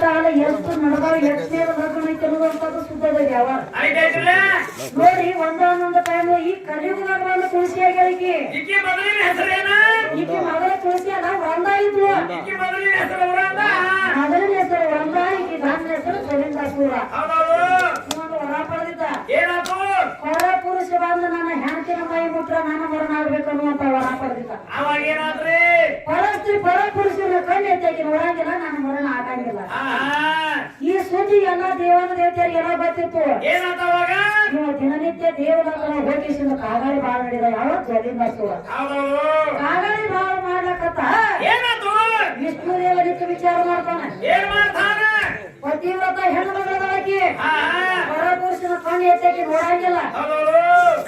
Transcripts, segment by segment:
ಕಾಲ ಎಷ್ಟು ನಡೆದಾವ ಎಷ್ಟೇ ಲಗ್ನ ಕೆಲವಂತದ್ದು ಸುದ್ದದ ಯಾವ ನೋಡಿ ಒಂದೊಂದೊಂದು ಟೈಮ್ ಈ ಕಲಿಯುಗದಾಗ ಒಂದು ತುಳಸಿ ಆಗ್ಯಾಳಿಕೆ ಈಕೆ ಮೊದಲ ತುಳಸಿ ಅಲ್ಲ ಒಂದ ಇದ್ಲು ಮೊದಲನೇ ಹೆಸರು ಒಂದ ಈಕೆ ಗಂಡ ಹೆಸರು ಗೋವಿಂದಾಪುರ ಹೊರ ಪಡೆದಿದ್ದ ಹೊರ ಪುರುಷ ಬಂದ ನನ್ನ ಹೆಂಡತಿನ ಮೈ ಮುಟ್ರ ನನ್ನ ಮರಣ ಆಗ್ಬೇಕು ಅನ್ನುವಂತ ಹೊರ ಪಡೆದಿದ್ದ ಪರ ಪುರುಷನ ಕಣ್ಣು ಎತ್ತಾಕಿ ನೋಡಂಗಿಲ್ಲ ನನ್ನ ಮರಣ ಆಗಂಗಿಲ್ಲ ಈ ಸುದ್ದಿ ಎಲ್ಲ ದೇವರ ದೇವತೆಯರಿಗೆ ಎಲ್ಲ ಬರ್ತಿತ್ತು ನೀವು ದಿನನಿತ್ಯ ದೇವರ ಹೋಗಿಸಿದ ಕಾಗಾಳಿ ಬಾಳ ನಡೆದ ಯಾವ ಗೋವಿಂದಾಪುರ ಕಾಗಾಳಿ ಬಾಳ ಮಾಡ್ಲಕತ್ತ ವಿಷ್ಣು ದೇವ ನಿತ್ಯ ವಿಚಾರ ಮಾಡ್ತಾನೆ ಪತಿವ್ರತ ಹೆಣ್ಣು ಮಗಳದಾಕಿ ಹೊರ ಪುರುಷನ ಕಣ್ಣು ಎತ್ತಾಕಿ ನೋಡಂಗಿಲ್ಲ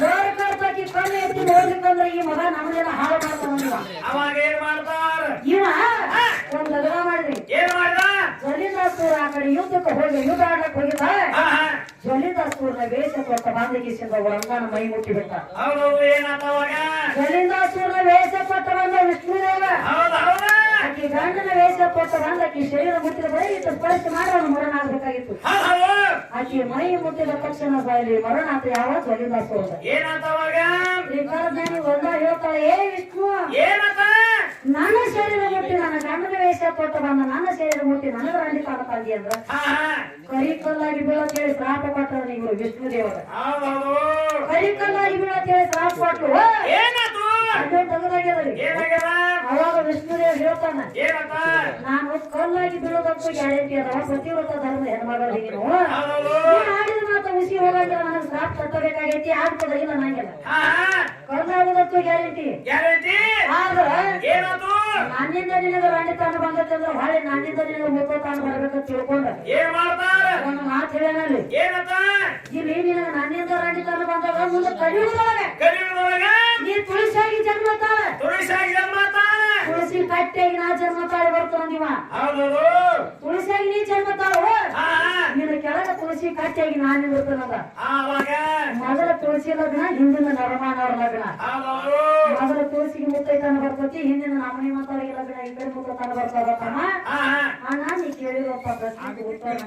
ಕರ್ತಾಕಿ ಕಣ್ಣು ಎತ್ತಿ ನೋಡ್ಲಿಕ್ಕಂದ್ರೆ ಈ ಮಗ ನಮ್ಮನ್ನೆಲ್ಲ ಹಾಳು ಮಾಡ್ತಾನ ಇವ ಒಂದ್ ಲಗ್ನ ಮಾಡಿದ್ರಿ ಜ್ವಲಿದಾಸೂರ ಆ ಕಡೆ ಯುದ್ಧಕ್ಕೆ ಹೋಗಿ ಯುದ್ಧ ಆಡಕ್ ಹೋಗಿದ್ದ ಜ್ವಲಿದಾಸೂರ್ನ ವೇಷ ಕೊಟ್ಟ ಬಾಂಧಕೀಸಿಂದ ರಂಗನ ಮೈ ಮುಟ್ಟಿಬಿಟ್ಟ ಜ್ವಲಿದಾಸೂರ್ನ ವೇಷ ಕೊಟ್ಟ ಬಂದ ವಿಷ್ಣುದೇವ ಆಕಿ ಗಂಡನ ವೇಷ ಕೊಟ್ಟ ಬಂದ ಆಕಿ ಶರೀರ ಮುಟ್ಟಿದ ಬರೀ ಇಟ್ಟು ಸ್ಪರ್ಶ ಮಾಡಿ ಅವನು ಮರಣ ಆಗ್ಬೇಕಾಗಿತ್ತು ಆಕಿ ಮೈ ಮುಟ್ಟಿದ ತಕ್ಷಣ ಬಾಯಲ್ಲಿ ಮರಣ ಅಂತ ಯಾವ ಜ್ವಲಿದಾಸೂರ ಶ್ರೀಕಾರಜ್ಞಾನಿ ಒಂದ ಹೇಳ್ತಾಳೆ ಏ ವಿಷ್ಣು ನನ್ನ ಶರೀರ ಮುಟ್ಟಿ ನನ್ನ ಗಂಡನ ವೇಷ ಕೊಟ್ಟ ಬಂದ ನನ್ನ ಶರೀರ ಮುಟ್ಟಿ ನನಗ ರಂಡಿ ಕಾಣ್ತಾ ಇದೆಯ ಅಂದ್ರ ಕರಿಕಲ್ಲಾಗಿ ಬೀಳತ್ತೇಳಿ ಶ್ರಾಪ ಕೊಟ್ಟರು ಇವರು ವಿಷ್ಣು ದೇವರ ಕರಿಕಲ್ಲಾಗಿ ಬೀಳತ್ತೇಳಿ ಶ್ರಾಪ ಕೊಟ್ಟರು ಅವಾಗ ವಿಷ್ಣುದೇವ ಹೇಳ್ತಾನ ನಾನು ಕಲ್ಲಾಗಿ ಬೀಳೋದಕ್ಕೂ ಗ್ಯಾರಂಟಿ ಅದ ಪ್ರತಿವ್ರತ ಧರ್ಮದ ಹೆಣ್ಮಗಳಿಗೆ ಆಡಿದ ಮಾತ್ರ ಉಸಿ ಹೋಗಂಗಿಲ್ಲ ನನಗೆ ಶ್ರಾಪ್ ತಟ್ಟಬೇಕಾಗೈತಿ ಆಗ್ತದ ಇಲ್ಲ ನಂಗೆಲ್ಲ ಕಲ್ಲಾಗೋದಕ್ಕೂ ಗ್ಯಾರಂಟಿ ಆದ್ರ ನನ್ನಿಂದ ನಿನಗ ರಂಡಿ ತಾನು ಬಂದೈತೆ ಅಂದ್ರೆ ಹೊಳೆ ನನ್ನಿಂದ ನಿನಗ ಮುಖ ತಾನು ಬರ್ಬೇಕಂತ ತಿಳ್ಕೊಂಡ ಒಂದು ಮಾತು ಹೇಳನಲ್ಲಿ ಇಲ್ಲಿ ನಿನಗ ನನ್ನಿಂದ ರಂಡಿ ತಾನು ಬಂದಾಗ ಮುಂದೆ ಕಲಿಯುವುದೊಳಗೆ ನೀ ತುಳಸಿಯಾಗಿ ಜನ್ಮ ತುಳಸಿ ಕಟ್ಟೆಗೆ ನಾ ಜನ್ಮ ತಾಳಿ ಬರ್ತಾನ ನೀವ ತುಳಸಿಯಾಗಿ ನೀ ಜನ್ಮ ತಾಳು ನಿನ್ನ ಕೆಳಗ ತುಳಸಿ ಕಟ್ಟೆಗೆ ನಾನು ಇರ್ತಾನದ ಮೊದಲ ತುಳಸಿ ಲಗ್ನ ಹಿಂದಿನ ನರಮಾನವರ ಲಗ್ನ ಮೊದಲ ತುಳಸಿಗೆ ಮುತ್ತೈತಾನ ಬರ್ತೈತಿ ಹಿಂದಿನ ನಮ್ಮನಿ ಮಾತಾಡಿಗೆ ಲಗ್ನ ಈ ಕಡೆ ಮುತ್ತೈತಾನ ಬರ್ತಾರಮ್ಮ ಅಣ್ಣ ನೀ ಕೇಳಿರೋ ಪ್ರಶ್ನೆ ಉತ್ತರ